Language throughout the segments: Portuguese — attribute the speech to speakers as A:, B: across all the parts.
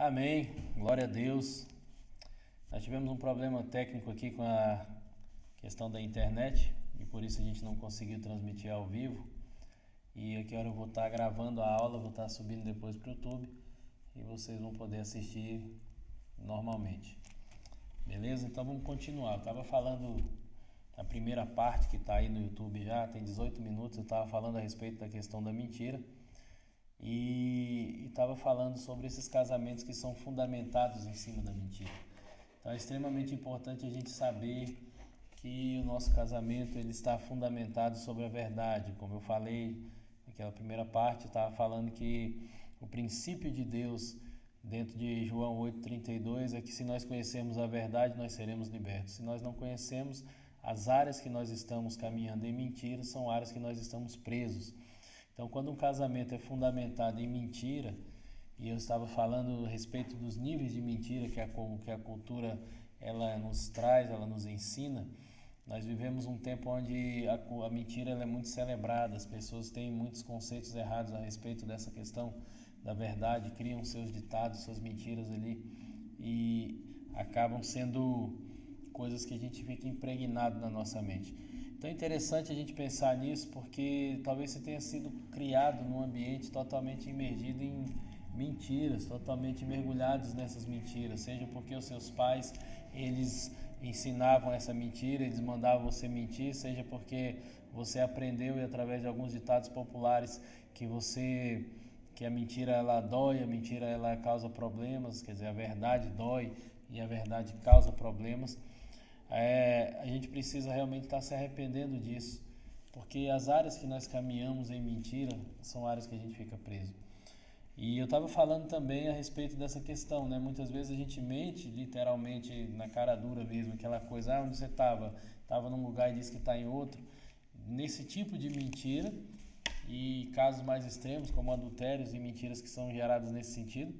A: Amém, glória a Deus. Nós tivemos um problema técnico aqui com a questão da internet e por isso a gente não conseguiu transmitir ao vivo. E aqui eu vou estar gravando a aula, vou estar subindo depois para o YouTube e vocês vão poder assistir normalmente. Beleza? Então vamos continuar. Eu estava falando a primeira parte que está aí no YouTube já, tem 18 minutos, eu estava falando a respeito da questão da mentira. E estava falando sobre esses casamentos que são fundamentados em cima da mentira. Então é extremamente importante a gente saber que o nosso casamento ele está fundamentado sobre a verdade. Como eu falei naquela primeira parte, eu estava falando que o princípio de Deus dentro de João 8,32 é que se nós conhecermos a verdade, nós seremos libertos. Se nós não conhecemos, as áreas que nós estamos caminhando em mentira são áreas que nós estamos presos. Então, quando um casamento é fundamentado em mentira, e eu estava falando a respeito dos níveis de mentira que a cultura ela nos traz, ela nos ensina, nós vivemos um tempo onde a mentira ela é muito celebrada, as pessoas têm muitos conceitos errados a respeito dessa questão da verdade, criam seus ditados, suas mentiras ali, e acabam sendo coisas que a gente fica impregnado na nossa mente. Então é interessante a gente pensar nisso porque talvez você tenha sido criado num ambiente totalmente imergido em mentiras, totalmente mergulhados nessas mentiras, seja porque os seus pais eles ensinavam essa mentira, eles mandavam você mentir, seja porque você aprendeu e através de alguns ditados populares que a mentira ela dói, a mentira ela causa problemas, quer dizer, a verdade dói e a verdade causa problemas. A gente precisa realmente estar se arrependendo disso, porque as áreas que nós caminhamos em mentira são áreas que a gente fica preso. E eu estava falando também a respeito dessa questão, né? Muitas vezes a gente mente literalmente na cara dura mesmo, aquela coisa, onde você estava? Estava num lugar e disse que está em outro. Nesse tipo de mentira e casos mais extremos, como adultérios e mentiras que são geradas nesse sentido,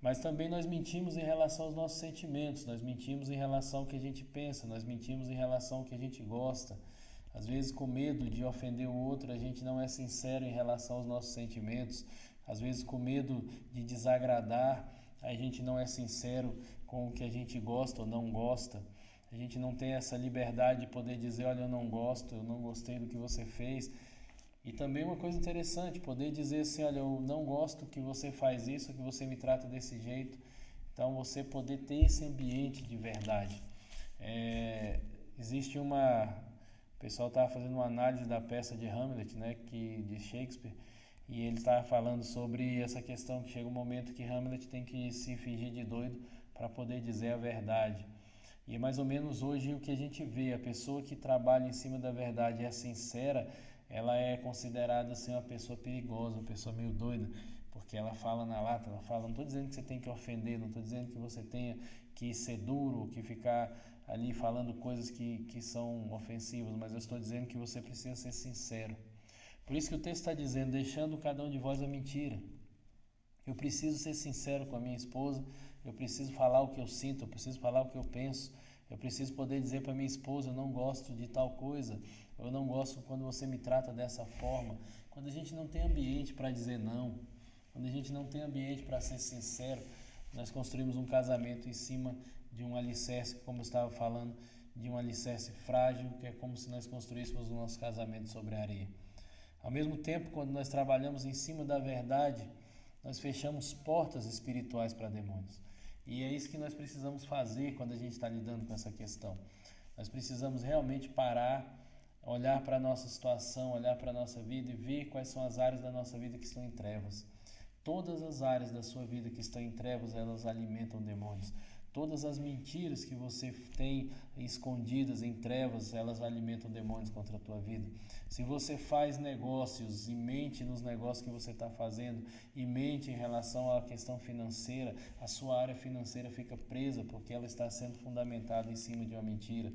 A: mas também nós mentimos em relação aos nossos sentimentos, nós mentimos em relação ao que a gente pensa, nós mentimos em relação ao que a gente gosta. Às vezes com medo de ofender o outro, a gente não é sincero em relação aos nossos sentimentos. Às vezes com medo de desagradar, a gente não é sincero com o que a gente gosta ou não gosta. A gente não tem essa liberdade de poder dizer, olha, eu não gosto, eu não gostei do que você fez. E também uma coisa interessante, poder dizer assim, olha, eu não gosto que você faz isso, que você me trata desse jeito. Então, você poder ter esse ambiente de verdade. Existe uma... O pessoal estava fazendo uma análise da peça de Hamlet, né, de Shakespeare, e ele estava falando sobre essa questão que chega um momento que Hamlet tem que se fingir de doido para poder dizer a verdade. E é mais ou menos hoje o que a gente vê, a pessoa que trabalha em cima da verdade e é sincera, ela é considerada assim uma pessoa perigosa, uma pessoa meio doida, porque ela fala na lata, ela fala, não estou dizendo que você tem que ofender, não estou dizendo que você tenha que ser duro, que ficar ali falando coisas que são ofensivas, mas eu estou dizendo que você precisa ser sincero. Por isso que o texto está dizendo, deixando cada um de vós a mentira. Eu preciso ser sincero com a minha esposa, eu preciso falar o que eu sinto, eu preciso falar o que eu penso, eu preciso poder dizer para minha esposa, eu não gosto de tal coisa, eu não gosto quando você me trata dessa forma. Quando a gente não tem ambiente para dizer não, quando a gente não tem ambiente para ser sincero, nós construímos um casamento em cima de um alicerce, como eu estava falando, de um alicerce frágil, que é como se nós construíssemos o nosso casamento sobre a areia. Ao mesmo tempo, quando nós trabalhamos em cima da verdade, nós fechamos portas espirituais para demônios. E é isso que nós precisamos fazer quando a gente está lidando com essa questão. Nós precisamos realmente parar, olhar para a nossa situação, olhar para a nossa vida e ver quais são as áreas da nossa vida que estão em trevas. Todas as áreas da sua vida que estão em trevas, elas alimentam demônios. Todas as mentiras que você tem escondidas em trevas, elas alimentam demônios contra a tua vida. Se você faz negócios e mente nos negócios que você está fazendo e mente em relação à questão financeira, a sua área financeira fica presa porque ela está sendo fundamentada em cima de uma mentira.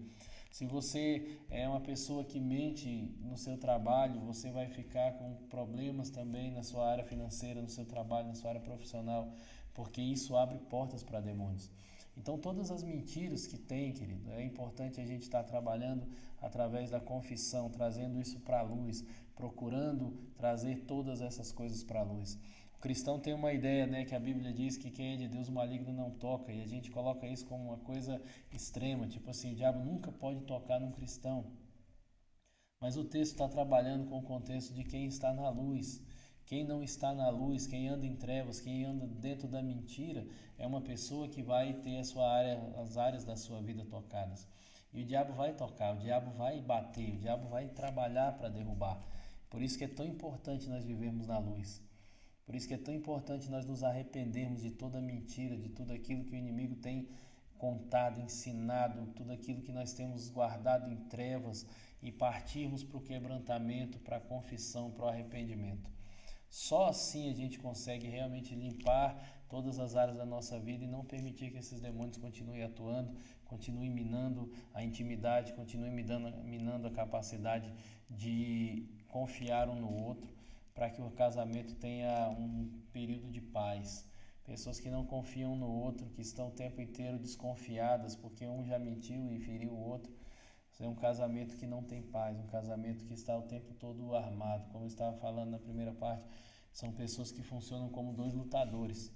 A: Se você é uma pessoa que mente no seu trabalho, você vai ficar com problemas também na sua área financeira, no seu trabalho, na sua área profissional, porque isso abre portas para demônios. Então, todas as mentiras que tem, querido, é importante a gente estar trabalhando através da confissão, trazendo isso para a luz, procurando trazer todas essas coisas para a luz. O cristão tem uma ideia, né, que a Bíblia diz que quem é de Deus o maligno não toca, e a gente coloca isso como uma coisa extrema, tipo assim, o diabo nunca pode tocar num cristão. Mas o texto está trabalhando com o contexto de quem está na luz. Quem não está na luz, quem anda em trevas, quem anda dentro da mentira, é uma pessoa que vai ter as áreas da sua vida tocadas. E o diabo vai tocar, o diabo vai bater, o diabo vai trabalhar para derrubar. Por isso que é tão importante nós vivermos na luz. Por isso que é tão importante nós nos arrependermos de toda mentira, de tudo aquilo que o inimigo tem contado, ensinado, tudo aquilo que nós temos guardado em trevas e partirmos para o quebrantamento, para a confissão, para o arrependimento. Só assim a gente consegue realmente limpar todas as áreas da nossa vida e não permitir que esses demônios continuem atuando, continuem minando a intimidade, continuem minando a capacidade de confiar um no outro, para que o casamento tenha um período de paz. Pessoas que não confiam no outro, que estão o tempo inteiro desconfiadas porque um já mentiu e feriu o outro. Isso é um casamento que não tem paz, um casamento que está o tempo todo armado. Como eu estava falando na primeira parte, são pessoas que funcionam como dois lutadores.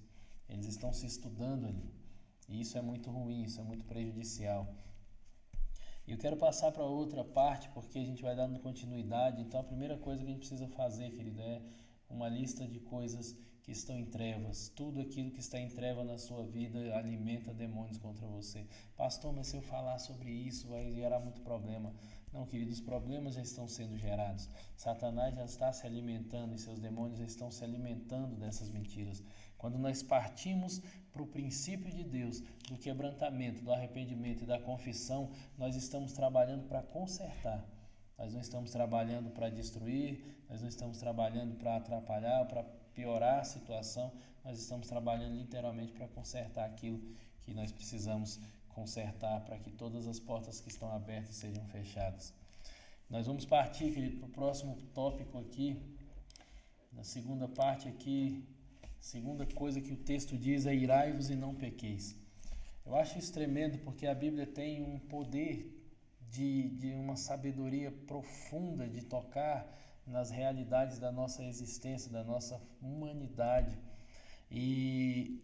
A: Eles estão se estudando ali. E isso é muito ruim, isso é muito prejudicial. E eu quero passar para outra parte, porque a gente vai dando continuidade. Então, a primeira coisa que a gente precisa fazer, querido, é uma lista de coisas que estão em trevas. Tudo aquilo que está em treva na sua vida alimenta demônios contra você. Pastor, mas se eu falar sobre isso vai gerar muito problema. Não, querido, os problemas já estão sendo gerados. Satanás já está se alimentando e seus demônios já estão se alimentando dessas mentiras. Quando nós partimos para o princípio de Deus, do quebrantamento, do arrependimento e da confissão, nós estamos trabalhando para consertar. Nós não estamos trabalhando para destruir, nós não estamos trabalhando para atrapalhar, para piorar a situação, nós estamos trabalhando literalmente para consertar aquilo que nós precisamos consertar, para que todas as portas que estão abertas sejam fechadas. Nós vamos partir, querido, para o próximo tópico aqui, na segunda parte aqui. Segunda coisa que o texto diz é: irai-vos e não pequeis. Eu acho isso tremendo, porque a Bíblia tem um poder de uma sabedoria profunda de tocar nas realidades da nossa existência, da nossa humanidade. E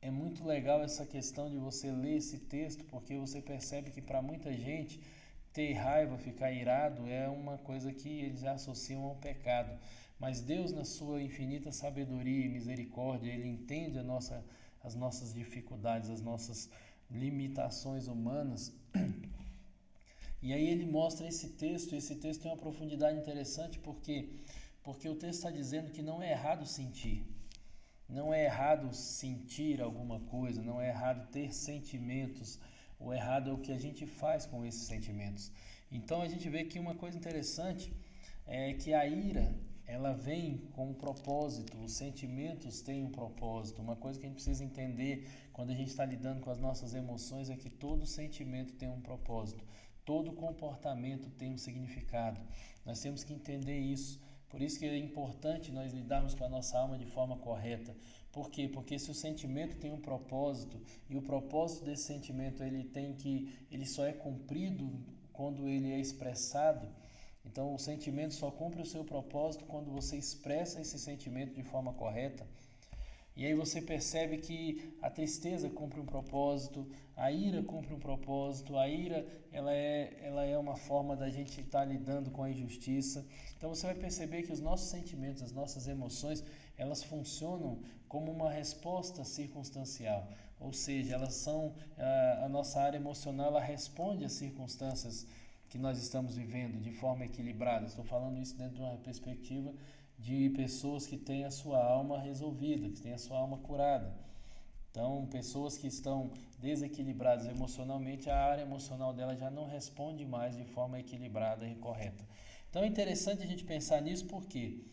A: é muito legal essa questão de você ler esse texto, porque você percebe que para muita gente ter raiva, ficar irado é uma coisa que eles associam ao pecado. Mas Deus, na sua infinita sabedoria e misericórdia, Ele entende as nossas dificuldades, as nossas limitações humanas. E aí Ele mostra esse texto, e esse texto tem uma profundidade interessante, porque o texto está dizendo que não é errado sentir. Não é errado sentir alguma coisa, não é errado ter sentimentos. O errado é o que a gente faz com esses sentimentos. Então a gente vê que uma coisa interessante é que a ira, ela vem com um propósito, os sentimentos têm um propósito. Uma coisa que a gente precisa entender quando a gente está lidando com as nossas emoções é que todo sentimento tem um propósito, todo comportamento tem um significado. Nós temos que entender isso. Por isso que é importante nós lidarmos com a nossa alma de forma correta. Por quê? Porque se o sentimento tem um propósito, e o propósito desse sentimento ele só é cumprido quando ele é expressado. Então o sentimento só cumpre o seu propósito quando você expressa esse sentimento de forma correta. E aí você percebe que a tristeza cumpre um propósito, a ira cumpre um propósito, a ira ela é uma forma da gente estar lidando com a injustiça. Então você vai perceber que os nossos sentimentos, as nossas emoções, elas funcionam como uma resposta circunstancial. Ou seja, elas são, a nossa área emocional ela responde às circunstâncias que nós estamos vivendo de forma equilibrada. Estou falando isso dentro de uma perspectiva de pessoas que têm a sua alma resolvida, que têm a sua alma curada. Então, pessoas que estão desequilibradas emocionalmente, a área emocional dela já não responde mais de forma equilibrada e correta. Então, é interessante a gente pensar nisso, por quê?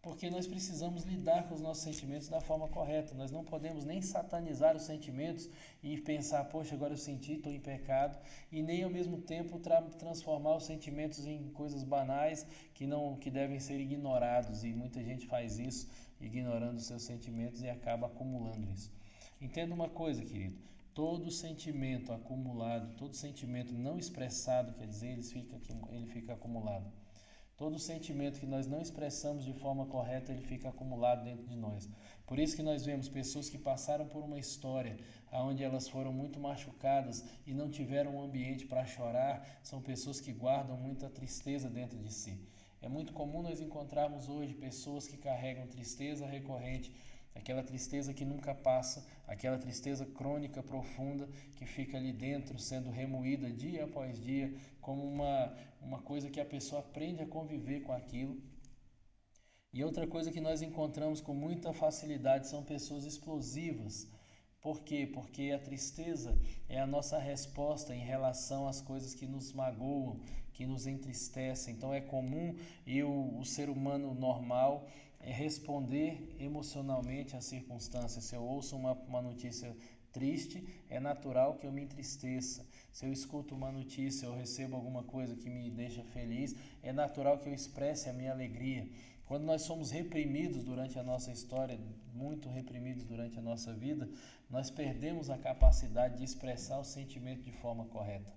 A: Porque nós precisamos lidar com os nossos sentimentos da forma correta. Nós não podemos nem satanizar os sentimentos e pensar, poxa, agora eu senti, estou em pecado, e nem ao mesmo tempo transformar os sentimentos em coisas banais que devem ser ignorados. E muita gente faz isso, ignorando os seus sentimentos e acaba acumulando isso. Entenda uma coisa, querido. Todo sentimento acumulado, todo sentimento não expressado, quer dizer, ele fica acumulado. Todo sentimento que nós não expressamos de forma correta, ele fica acumulado dentro de nós. Por isso que nós vemos pessoas que passaram por uma história onde elas foram muito machucadas e não tiveram um ambiente para chorar, são pessoas que guardam muita tristeza dentro de si. É muito comum nós encontrarmos hoje pessoas que carregam tristeza recorrente, aquela tristeza que nunca passa, aquela tristeza crônica, profunda, que fica ali dentro, sendo remoída dia após dia, como uma coisa que a pessoa aprende a conviver com aquilo. E outra coisa que nós encontramos com muita facilidade são pessoas explosivas. Por quê? Porque a tristeza é a nossa resposta em relação às coisas que nos magoam, que nos entristecem. Então é comum o ser humano normal responder emocionalmente às circunstâncias. Se eu ouço uma notícia triste, é natural que eu me entristeça. Se eu escuto uma notícia ou recebo alguma coisa que me deixa feliz, é natural que eu expresse a minha alegria. Quando nós somos reprimidos durante a nossa história, muito reprimidos durante a nossa vida, nós perdemos a capacidade de expressar o sentimento de forma correta.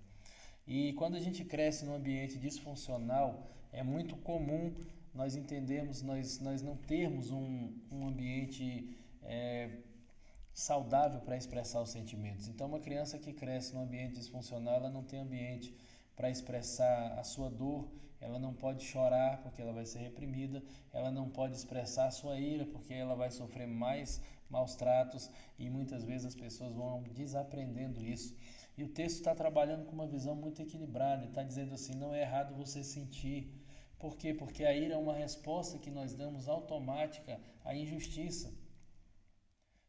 A: E quando a gente cresce num ambiente disfuncional, é muito comum nós entendermos, nós não termos um ambiente saudável para expressar os sentimentos. Então, uma criança que cresce num ambiente disfuncional, ela não tem ambiente para expressar a sua dor, ela não pode chorar porque ela vai ser reprimida, ela não pode expressar a sua ira porque ela vai sofrer mais maus tratos e muitas vezes as pessoas vão desaprendendo isso. E o texto está trabalhando com uma visão muito equilibrada, está dizendo assim, não é errado você sentir. Por quê? Porque a ira é uma resposta que nós damos automática à injustiça.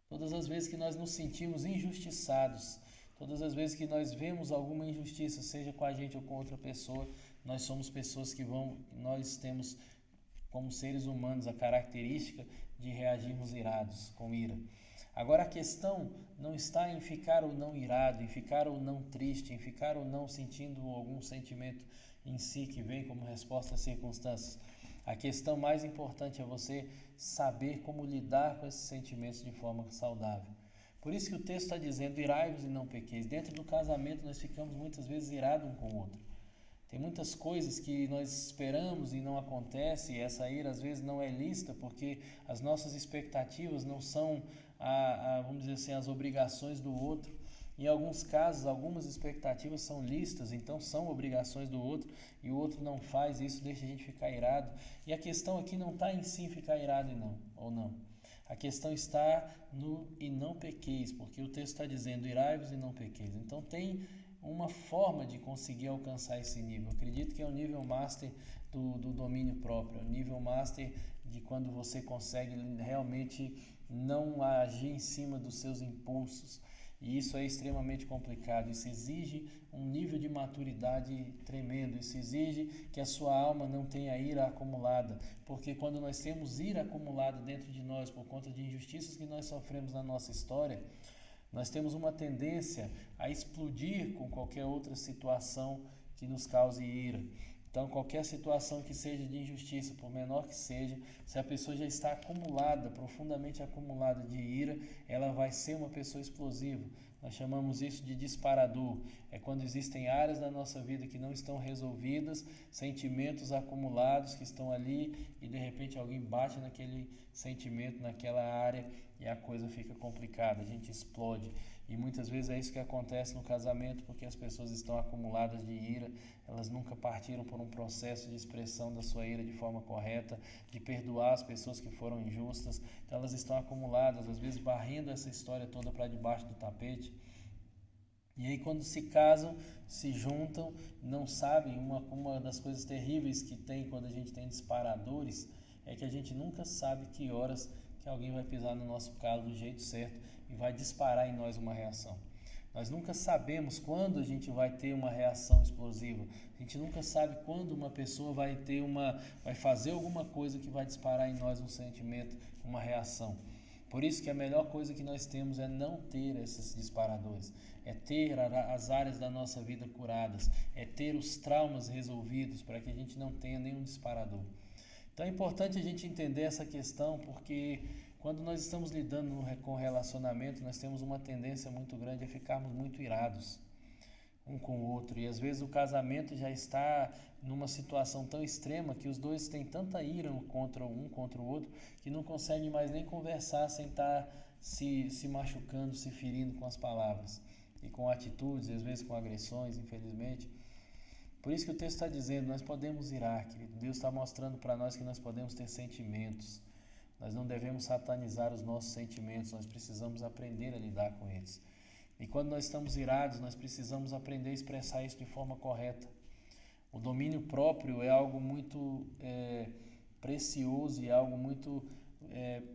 A: Todas as vezes que nós nos sentimos injustiçados, todas as vezes que nós vemos alguma injustiça, seja com a gente ou com outra pessoa, nós somos pessoas nós temos como seres humanos a característica de reagirmos irados, com ira. Agora a questão não está em ficar ou não irado, em ficar ou não triste, em ficar ou não sentindo algum sentimento em si que vem como resposta às circunstâncias. A questão mais importante é você saber como lidar com esses sentimentos de forma saudável. Por isso que o texto está dizendo, irai-vos e não pequeis. Dentro do casamento nós ficamos muitas vezes irados um com o outro. Tem muitas coisas que nós esperamos e não acontece, e essa ira às vezes não é lícita, porque as nossas expectativas não são, vamos dizer assim, as obrigações do outro. Em alguns casos, algumas expectativas são lícitas, então são obrigações do outro, e o outro não faz, e isso deixa a gente ficar irado. E a questão aqui não está em si ficar irado ou não. A questão está no e não pequeis, porque o texto está dizendo irai-vos e não pequeis. Então tem uma forma de conseguir alcançar esse nível. Eu acredito que é o nível master do domínio próprio, o nível master de quando você consegue realmente não agir em cima dos seus impulsos. E isso é extremamente complicado, isso exige um nível de maturidade tremendo, isso exige que a sua alma não tenha ira acumulada, porque quando nós temos ira acumulada dentro de nós por conta de injustiças que nós sofremos na nossa história, nós temos uma tendência a explodir com qualquer outra situação que nos cause ira. Então, qualquer situação que seja de injustiça, por menor que seja, se a pessoa já está acumulada, profundamente acumulada de ira, ela vai ser uma pessoa explosiva. Nós chamamos isso de disparador. É quando existem áreas da nossa vida que não estão resolvidas, sentimentos acumulados que estão ali e de repente alguém bate naquele sentimento, naquela área e a coisa fica complicada, a gente explode. E muitas vezes é isso que acontece no casamento, porque as pessoas estão acumuladas de ira, elas nunca partiram por um processo de expressão da sua ira de forma correta, de perdoar as pessoas que foram injustas. Então elas estão acumuladas, às vezes varrendo essa história toda para debaixo do tapete. E aí quando se casam, se juntam, não sabem, uma das coisas terríveis que tem quando a gente tem disparadores, é que a gente nunca sabe que horas que alguém vai pisar no nosso calo do jeito certo e vai disparar em nós uma reação. Nós nunca sabemos quando a gente vai ter uma reação explosiva. A gente nunca sabe quando uma pessoa vai fazer alguma coisa que vai disparar em nós um sentimento, uma reação. Por isso que a melhor coisa que nós temos é não ter esses disparadores, é ter as áreas da nossa vida curadas, é ter os traumas resolvidos para que a gente não tenha nenhum disparador. Então é importante a gente entender essa questão, porque quando nós estamos lidando com relacionamento, nós temos uma tendência muito grande a ficarmos muito irados um com o outro. E às vezes o casamento já está numa situação tão extrema que os dois têm tanta ira contra o outro que não conseguem mais nem conversar sem estar se machucando, se ferindo com as palavras e com atitudes, às vezes com agressões, infelizmente. Por isso que o texto está dizendo, nós podemos irar, querido. Deus está mostrando para nós que nós podemos ter sentimentos. Nós não devemos satanizar os nossos sentimentos, nós precisamos aprender a lidar com eles. E quando nós estamos irados, nós precisamos aprender a expressar isso de forma correta. O domínio próprio é algo muito precioso e algo muito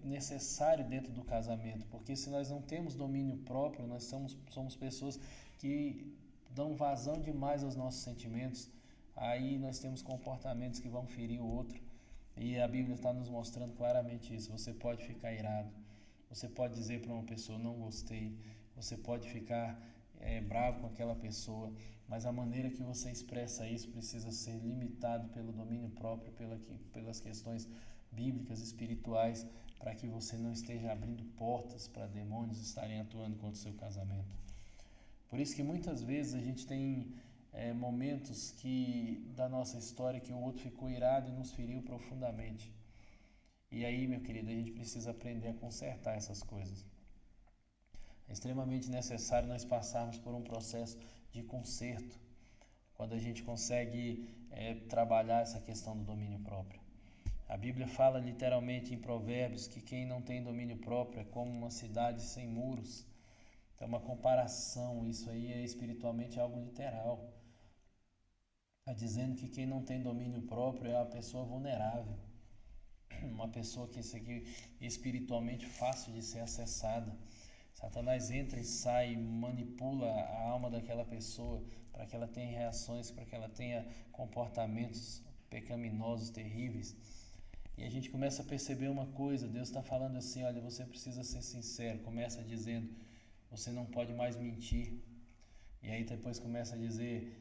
A: necessário dentro do casamento, porque se nós não temos domínio próprio, nós somos pessoas que dão vazão demais aos nossos sentimentos, aí nós temos comportamentos que vão ferir o outro, e a Bíblia está nos mostrando claramente isso. Você pode ficar irado, você pode dizer para uma pessoa, não gostei, você pode ficar bravo com aquela pessoa, mas a maneira que você expressa isso precisa ser limitado pelo domínio próprio, pelas questões bíblicas, espirituais, para que você não esteja abrindo portas para demônios estarem atuando contra o seu casamento. Por isso que muitas vezes a gente tem momentos da nossa história que o outro ficou irado e nos feriu profundamente. E aí, meu querido, a gente precisa aprender a consertar essas coisas. É extremamente necessário nós passarmos por um processo de conserto, quando a gente consegue trabalhar essa questão do domínio próprio. A Bíblia fala literalmente em Provérbios que quem não tem domínio próprio é como uma cidade sem muros. É uma comparação, isso aí é espiritualmente algo literal. Está dizendo que quem não tem domínio próprio é uma pessoa vulnerável, uma pessoa que é espiritualmente fácil de ser acessada. Satanás entra e sai, manipula a alma daquela pessoa para que ela tenha reações, para que ela tenha comportamentos pecaminosos, terríveis. E a gente começa a perceber uma coisa, Deus está falando assim, olha, você precisa ser sincero. Começa dizendo, você não pode mais mentir. E aí depois começa a dizer,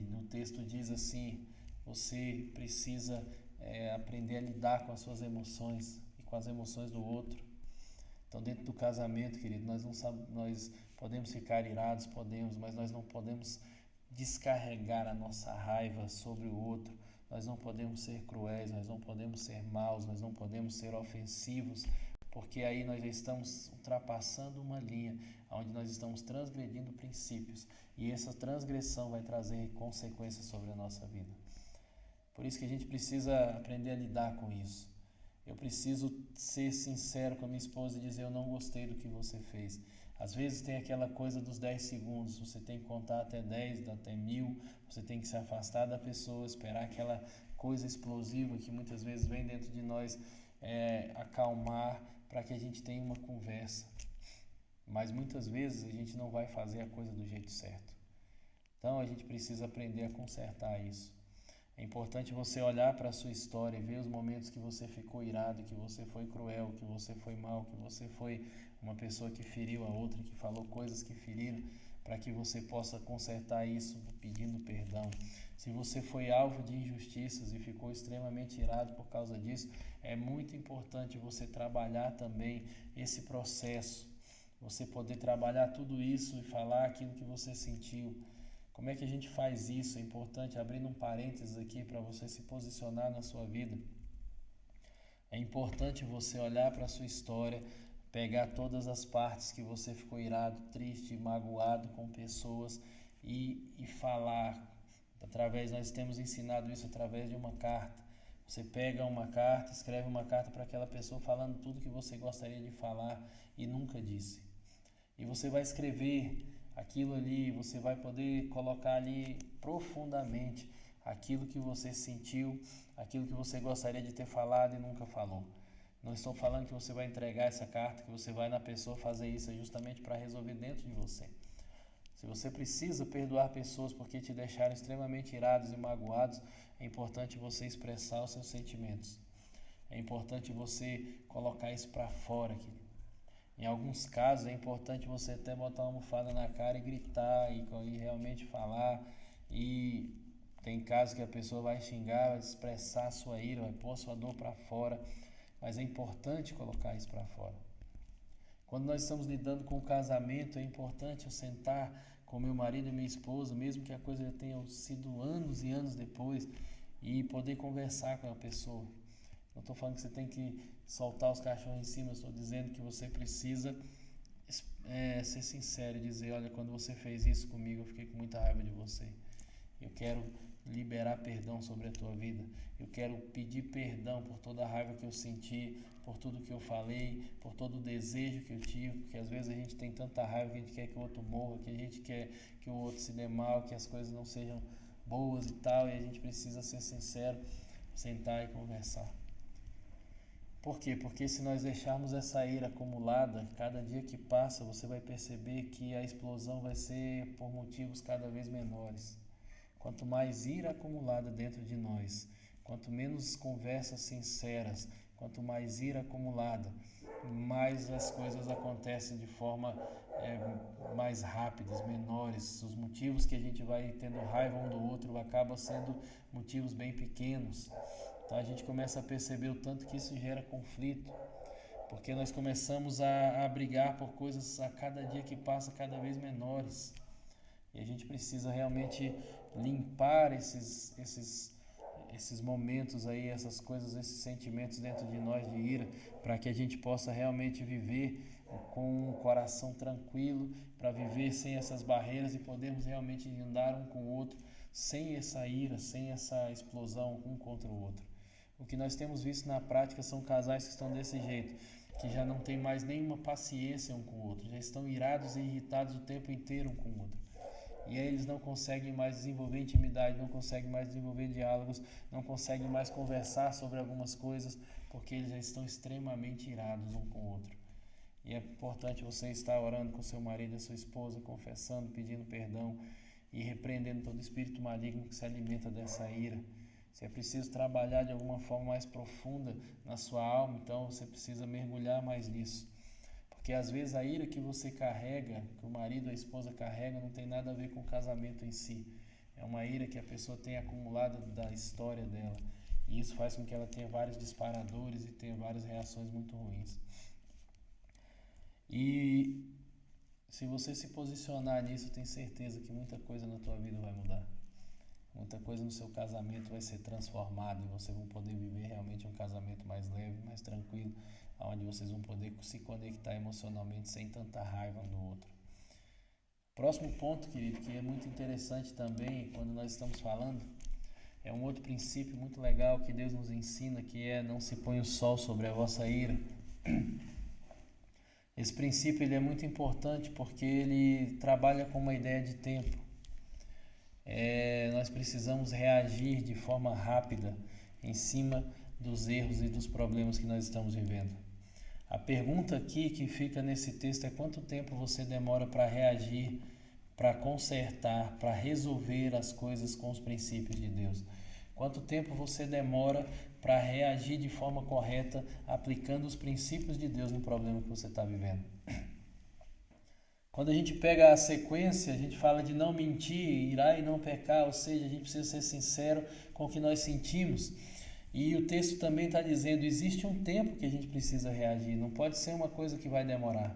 A: no texto diz assim, você precisa aprender a lidar com as suas emoções e com as emoções do outro. Então, dentro do casamento, querido, nós podemos ficar irados, mas nós não podemos descarregar a nossa raiva sobre o outro. Nós não podemos ser cruéis, nós não podemos ser maus, nós não podemos ser ofensivos, porque aí nós já estamos ultrapassando uma linha onde nós estamos transgredindo princípios, e essa transgressão vai trazer consequências sobre a nossa vida. Por isso que a gente precisa aprender a lidar com isso. Eu preciso ser sincero com a minha esposa e dizer, eu não gostei do que você fez. Às vezes tem aquela coisa dos 10 segundos, você tem que contar até 10, até 1000, você tem que se afastar da pessoa, esperar aquela coisa explosiva que muitas vezes vem dentro de nós acalmar para que a gente tenha uma conversa. Mas muitas vezes a gente não vai fazer a coisa do jeito certo. Então a gente precisa aprender a consertar isso. É importante você olhar para a sua história e ver os momentos que você ficou irado, que você foi cruel, que você foi mau, que você foi uma pessoa que feriu a outra, que falou coisas que feriram, para que você possa consertar isso pedindo perdão. Se você foi alvo de injustiças e ficou extremamente irado por causa disso, é muito importante você trabalhar também esse processo, você poder trabalhar tudo isso e falar aquilo que você sentiu. Como é que a gente faz isso? É importante, abrindo um parênteses aqui para você se posicionar na sua vida. É importante você olhar para a sua história, pegar todas as partes que você ficou irado, triste, magoado com pessoas e falar. Nós temos ensinado isso através de uma carta. Você pega uma carta, escreve uma carta para aquela pessoa falando tudo que você gostaria de falar e nunca disse. E você vai escrever aquilo ali, você vai poder colocar ali profundamente aquilo que você sentiu, aquilo que você gostaria de ter falado e nunca falou. Não estou falando que você vai entregar essa carta, que você vai na pessoa fazer isso, é justamente para resolver dentro de você. Se você precisa perdoar pessoas porque te deixaram extremamente irados e magoados, é importante você expressar os seus sentimentos. É importante você colocar isso para fora, querido. Em alguns casos é importante você até botar uma almofada na cara e gritar e realmente falar. E tem casos que a pessoa vai xingar, vai expressar a sua ira, vai pôr a sua dor para fora. Mas é importante colocar isso para fora. Quando nós estamos lidando com o casamento, é importante eu sentar com meu marido e minha esposa, mesmo que a coisa já tenha sido anos e anos depois, e poder conversar com a pessoa. Não estou falando que você tem que soltar os cachorros em cima, estou dizendo que você precisa ser sincero e dizer, olha, quando você fez isso comigo, eu fiquei com muita raiva de você. Eu quero liberar perdão sobre a tua vida. Eu quero pedir perdão por toda a raiva que eu senti, por tudo que eu falei, por todo o desejo que eu tive, porque às vezes a gente tem tanta raiva que a gente quer que o outro morra, que a gente quer que o outro se dê mal, que as coisas não sejam boas e tal, e a gente precisa ser sincero, sentar e conversar. Por quê? Porque se nós deixarmos essa ira acumulada, cada dia que passa você vai perceber que a explosão vai ser por motivos cada vez menores. Quanto mais ira acumulada dentro de nós, quanto menos conversas sinceras, quanto mais ira acumulada, mais as coisas acontecem de forma mais rápidas, menores. Os motivos que a gente vai tendo raiva um do outro acabam sendo motivos bem pequenos. Então a gente começa a perceber o tanto que isso gera conflito, porque nós começamos a brigar por coisas a cada dia que passa cada vez menores. E a gente precisa realmente limpar esses momentos aí, essas coisas, esses sentimentos dentro de nós de ira, para que a gente possa realmente viver com um coração tranquilo, para viver sem essas barreiras e podermos realmente andar um com o outro, sem essa ira, sem essa explosão um contra o outro. O que nós temos visto na prática são casais que estão desse jeito, que já não tem mais nenhuma paciência um com o outro, já estão irados e irritados o tempo inteiro um com o outro. E aí eles não conseguem mais desenvolver intimidade, não conseguem mais desenvolver diálogos, não conseguem mais conversar sobre algumas coisas, porque eles já estão extremamente irados um com o outro. E é importante você estar orando com seu marido e sua esposa, confessando, pedindo perdão e repreendendo todo espírito maligno que se alimenta dessa ira. Se é preciso trabalhar de alguma forma mais profunda na sua alma, então você precisa mergulhar mais nisso. Porque às vezes a ira que você carrega, que o marido ou a esposa carrega, não tem nada a ver com o casamento em si. É uma ira que a pessoa tem acumulada da história dela. E isso faz com que ela tenha vários disparadores e tenha várias reações muito ruins. E se você se posicionar nisso, eu tenho certeza que muita coisa na tua vida vai mudar. Muita coisa no seu casamento vai ser transformada e vocês vão poder viver realmente um casamento mais leve, mais tranquilo, onde vocês vão poder se conectar emocionalmente sem tanta raiva um do outro. Próximo ponto, querido, que é muito interessante também quando nós estamos falando, é um outro princípio muito legal que Deus nos ensina, que é não se põe o sol sobre a vossa ira. Esse princípio ele é muito importante porque ele trabalha com uma ideia de tempo. Nós precisamos reagir de forma rápida em cima dos erros e dos problemas que nós estamos vivendo. A pergunta aqui que fica nesse texto é quanto tempo você demora para reagir, para consertar, para resolver as coisas com os princípios de Deus. Quanto tempo você demora para reagir de forma correta, aplicando os princípios de Deus no problema que você está vivendo. Quando a gente pega a sequência, a gente fala de não mentir, irá e não pecar, ou seja, a gente precisa ser sincero com o que nós sentimos. E o texto também está dizendo, existe um tempo que a gente precisa reagir, não pode ser uma coisa que vai demorar.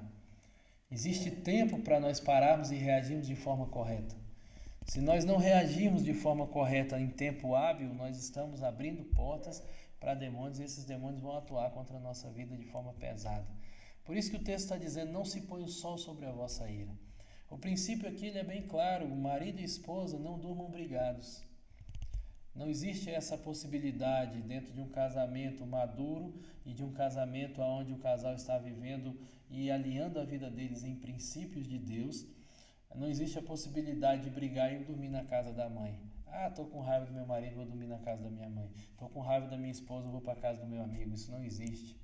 A: Existe tempo para nós pararmos e reagirmos de forma correta. Se nós não reagirmos de forma correta em tempo hábil, nós estamos abrindo portas para demônios e esses demônios vão atuar contra a nossa vida de forma pesada. Por isso que o texto está dizendo, não se põe o sol sobre a vossa ira. O princípio aqui ele é bem claro, o marido e a esposa não durmam brigados. Não existe essa possibilidade dentro de um casamento maduro e de um casamento onde o casal está vivendo e alinhando a vida deles em princípios de Deus. Não existe a possibilidade de brigar e dormir na casa da mãe. Estou com raiva do meu marido, vou dormir na casa da minha mãe. Estou com raiva da minha esposa, vou para a casa do meu amigo. Isso não existe.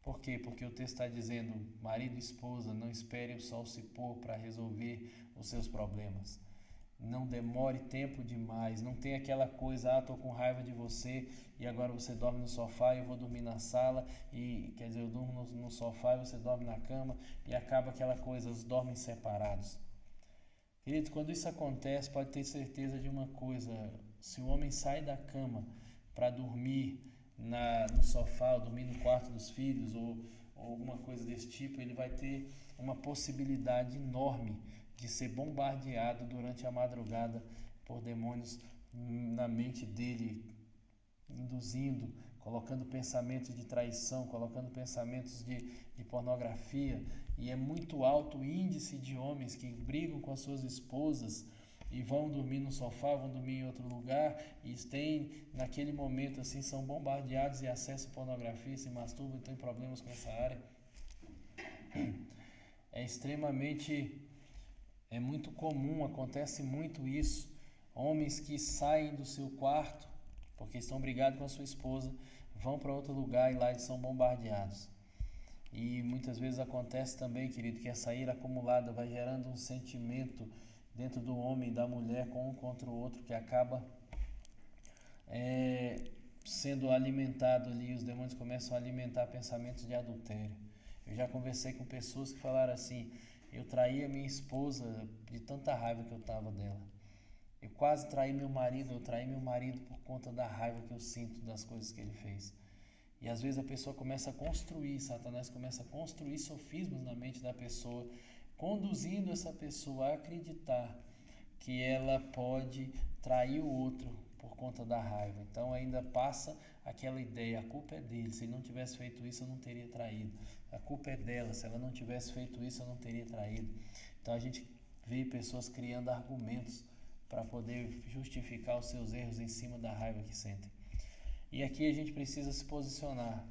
A: Por quê? Porque o texto está dizendo, marido e esposa, não espere o sol se pôr para resolver os seus problemas. Não demore tempo demais, não tem aquela coisa, estou com raiva de você e agora você dorme no sofá e eu vou dormir na sala, e quer dizer, eu durmo no sofá e você dorme na cama e acaba aquela coisa, os dormem separados. Querido, quando isso acontece, pode ter certeza de uma coisa, se o homem sai da cama para dormir no sofá, ou dormir no quarto dos filhos, ou ou alguma coisa desse tipo, ele vai ter uma possibilidade enorme de ser bombardeado durante a madrugada por demônios na mente dele, induzindo, colocando pensamentos de traição, colocando pensamentos de pornografia. E é muito alto o índice de homens que brigam com as suas esposas e vão dormir no sofá, vão dormir em outro lugar e têm, naquele momento assim, são bombardeados e acessam pornografia, se masturbam e têm problemas com essa área. É muito comum, acontece muito isso. Homens que saem do seu quarto porque estão brigados com a sua esposa, vão para outro lugar e lá eles são bombardeados. E muitas vezes acontece também, querido, que essa ira acumulada vai gerando um sentimento dentro do homem e da mulher um contra o outro que acaba sendo alimentado ali. Os demônios começam a alimentar pensamentos de adultério. Eu já conversei com pessoas que falaram assim: eu traí a minha esposa de tanta raiva que eu estava dela. Eu quase traí meu marido, eu traí meu marido por conta da raiva que eu sinto das coisas que ele fez. E às vezes a pessoa começa a construir, Satanás começa a construir sofismas na mente da pessoa, conduzindo essa pessoa a acreditar que ela pode trair o outro por conta da raiva. Então ainda passa aquela ideia: a culpa é dele, se ele não tivesse feito isso eu não teria traído. A culpa é dela, se ela não tivesse feito isso eu não teria traído. Então a gente vê pessoas criando argumentos para poder justificar os seus erros em cima da raiva que sentem. E aqui a gente precisa se posicionar.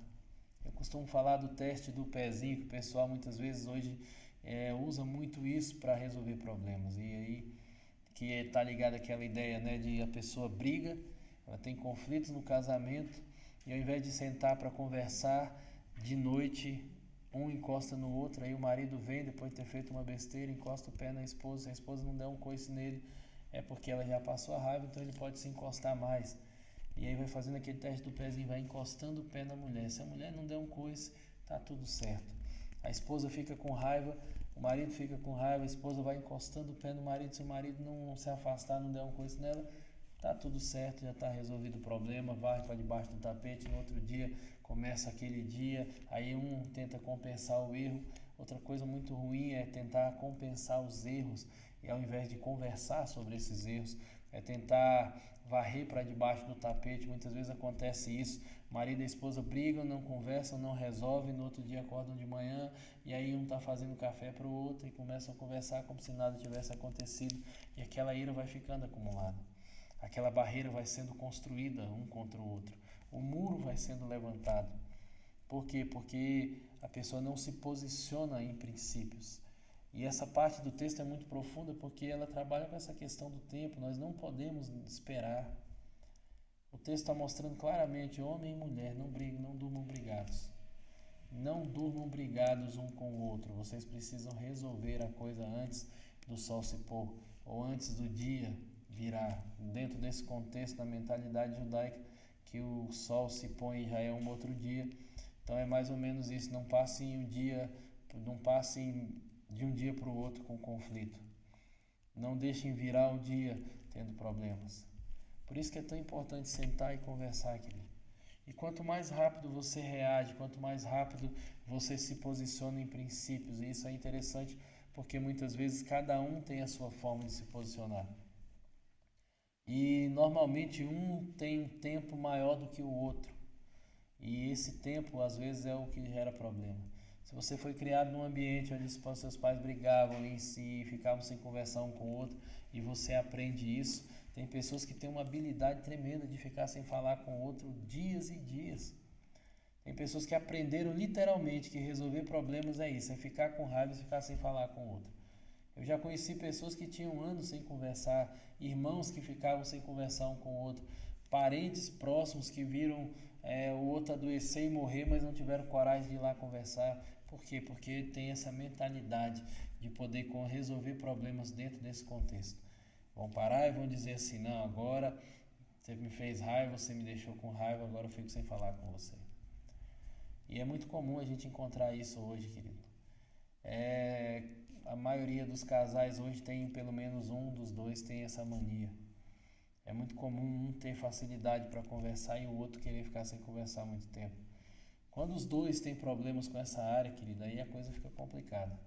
A: Eu costumo falar do teste do pezinho, que o pessoal muitas vezes hoje usa muito isso para resolver problemas. E aí que está ligado àquela ideia, né, de a pessoa briga, ela tem conflitos no casamento e ao invés de sentar para conversar, de noite um encosta no outro, aí o marido vem depois de ter feito uma besteira, encosta o pé na esposa, se a esposa não der um coice nele, é porque ela já passou a raiva, então ele pode se encostar mais. E aí vai fazendo aquele teste do pezinho, vai encostando o pé na mulher. Se a mulher não der um coice, tá tudo certo. A esposa fica com raiva, o marido fica com raiva, a esposa vai encostando o pé no marido. Se o marido não se afastar, não der um coice nela, tá tudo certo, já está resolvido o problema, vai para debaixo do tapete. No outro dia começa aquele dia, aí um tenta compensar o erro. Outra coisa muito ruim é tentar compensar os erros e ao invés de conversar sobre esses erros, é tentar varrer para debaixo do tapete. Muitas vezes acontece isso, marido e esposa brigam, não conversam, não resolvem, no outro dia acordam de manhã e aí um está fazendo café para o outro e começam a conversar como se nada tivesse acontecido e aquela ira vai ficando acumulada. Aquela barreira vai sendo construída um contra o outro, o muro vai sendo levantado. Por quê? Porque a pessoa não se posiciona em princípios. E essa parte do texto é muito profunda porque ela trabalha com essa questão do tempo. Nós não podemos esperar. O texto está mostrando claramente: homem e mulher não briguem, não durmam brigados. Não durmam brigados um com o outro. Vocês precisam resolver a coisa antes do sol se pôr ou antes do dia virar. Dentro desse contexto da mentalidade judaica, que o sol se põe e já é um outro dia. Então é mais ou menos isso. Não passe de um dia para o outro com conflito. Não deixem virar o dia tendo problemas. Por isso que é tão importante sentar e conversar, querido. E quanto mais rápido você reage, quanto mais rápido você se posiciona em princípios, e isso é interessante porque muitas vezes cada um tem a sua forma de se posicionar. E normalmente um tem um tempo maior do que o outro. E esse tempo às vezes é o que gera problema. Se você foi criado num ambiente onde seus pais brigavam em si, ficavam sem conversar um com o outro, e você aprende isso, tem pessoas que têm uma habilidade tremenda de ficar sem falar com o outro dias e dias. Tem pessoas que aprenderam literalmente que resolver problemas é isso, é ficar com raiva e ficar sem falar com o outro. Eu já conheci pessoas que tinham anos sem conversar, irmãos que ficavam sem conversar um com o outro, parentes próximos que viram o outro adoecer e morrer, mas não tiveram coragem de ir lá conversar. Por quê? Porque tem essa mentalidade de poder resolver problemas dentro desse contexto. Vão parar e vão dizer assim: não, agora você me fez raiva, você me deixou com raiva, agora eu fico sem falar com você. E é muito comum a gente encontrar isso hoje, querido. A maioria dos casais hoje tem, pelo menos um dos dois tem essa mania. É muito comum um ter facilidade para conversar e o outro querer ficar sem conversar muito tempo. Quando os dois têm problemas com essa área, querido, aí a coisa fica complicada.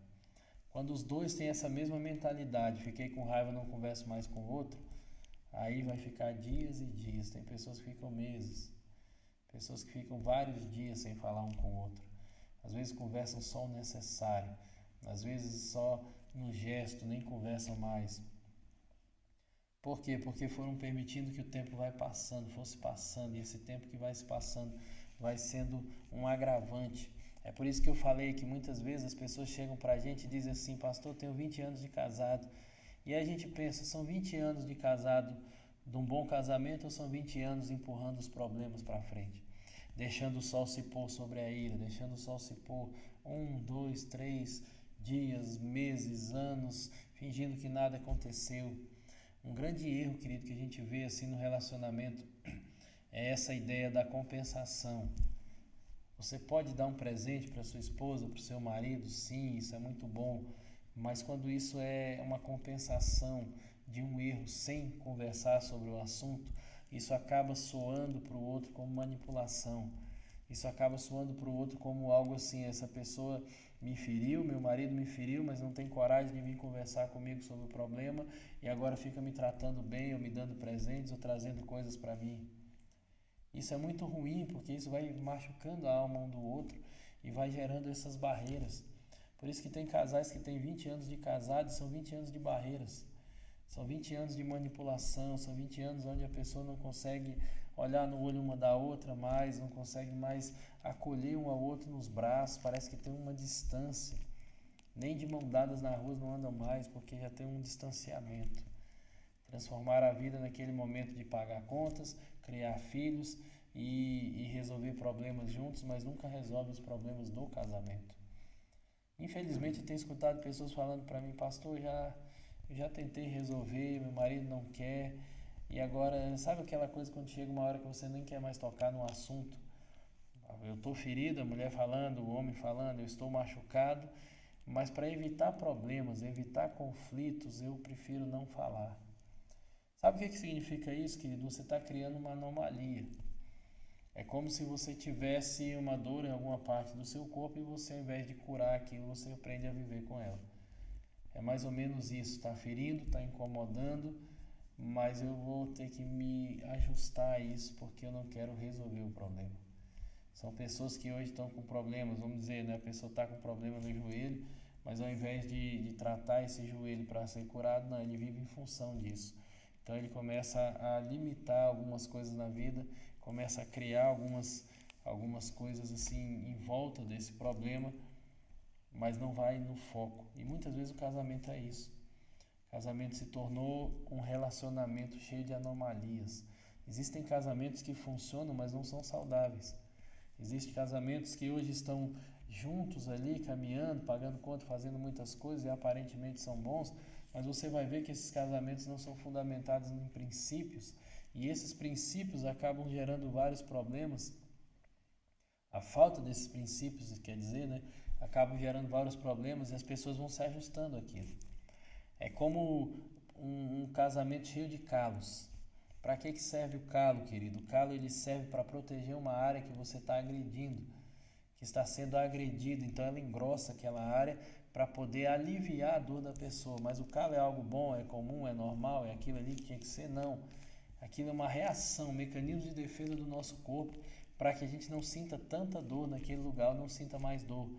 A: Quando os dois têm essa mesma mentalidade, fiquei com raiva, não converso mais com o outro, aí vai ficar dias e dias. Tem pessoas que ficam meses, pessoas que ficam vários dias sem falar um com o outro. Às vezes conversam só o necessário, às vezes só no gesto, nem conversam mais. Por quê? Porque foram permitindo que o tempo fosse passando, e esse tempo que vai se passando vai sendo um agravante. É por isso que eu falei que muitas vezes as pessoas chegam pra gente e dizem assim: pastor, eu tenho 20 anos de casado. E aí a gente pensa, são 20 anos de casado, de um bom casamento, ou são 20 anos empurrando os problemas para frente? Deixando o sol se pôr sobre a ira, deixando o sol se pôr 1, 2, 3 dias, meses, anos, fingindo que nada aconteceu. Um grande erro, querido, que a gente vê assim no relacionamento é essa ideia da compensação. Você pode dar um presente para sua esposa, para o seu marido, sim, isso é muito bom, mas quando isso é uma compensação de um erro sem conversar sobre o assunto, isso acaba soando para o outro como manipulação. Isso acaba soando para o outro como algo assim: essa pessoa me feriu, meu marido me feriu, mas não tem coragem de vir conversar comigo sobre o problema e agora fica me tratando bem, ou me dando presentes, ou trazendo coisas para mim. Isso é muito ruim, porque isso vai machucando a alma um do outro e vai gerando essas barreiras. Por isso que tem casais que têm 20 anos de casado e são 20 anos de barreiras. São 20 anos de manipulação, são 20 anos onde a pessoa não consegue olhar no olho uma da outra mais, não consegue mais acolher um ao outro nos braços, parece que tem uma distância. Nem de mão dadas na rua não andam mais, porque já tem um distanciamento. Transformar a vida naquele momento de pagar contas, criar filhos e resolver problemas juntos, mas nunca resolve os problemas do casamento. Infelizmente, eu tenho escutado pessoas falando para mim: pastor, eu já tentei resolver, meu marido não quer, e agora, sabe aquela coisa quando chega uma hora que você nem quer mais tocar no assunto? Eu estou ferido, a mulher falando, o homem falando, eu estou machucado, mas para evitar problemas, evitar conflitos, eu prefiro não falar. Sabe o que significa isso, querido? Você está criando uma anomalia. É como se você tivesse uma dor em alguma parte do seu corpo e você, ao invés de curar aquilo, você aprende a viver com ela. É mais ou menos isso: está ferindo, está incomodando, mas eu vou ter que me ajustar a isso porque eu não quero resolver o problema. São pessoas que hoje estão com problemas, vamos dizer, né? A pessoa está com problema no joelho, mas ao invés de tratar esse joelho para ser curado, não, ele vive em função disso. Então ele começa a limitar algumas coisas na vida, começa a criar algumas coisas assim em volta desse problema, mas não vai no foco. E muitas vezes o casamento é isso. O casamento se tornou um relacionamento cheio de anomalias. Existem casamentos que funcionam, mas não são saudáveis. Existem casamentos que hoje estão juntos ali, caminhando, pagando conta, fazendo muitas coisas e aparentemente são bons, mas você vai ver que esses casamentos não são fundamentados em princípios, e esses princípios acabam gerando vários problemas. A falta desses princípios, quer dizer, né, acabam gerando vários problemas e as pessoas vão se ajustando àquilo. É como um casamento cheio de calos. Para que serve o calo, querido? O calo ele serve para proteger uma área que você está agredindo, que está sendo agredido. Então ela engrossa aquela área para poder aliviar a dor da pessoa. Mas o calo é algo bom, é comum, é normal, é aquilo ali que tinha que ser? Não. Aquilo é uma reação, um mecanismo de defesa do nosso corpo para que a gente não sinta tanta dor naquele lugar, não sinta mais dor.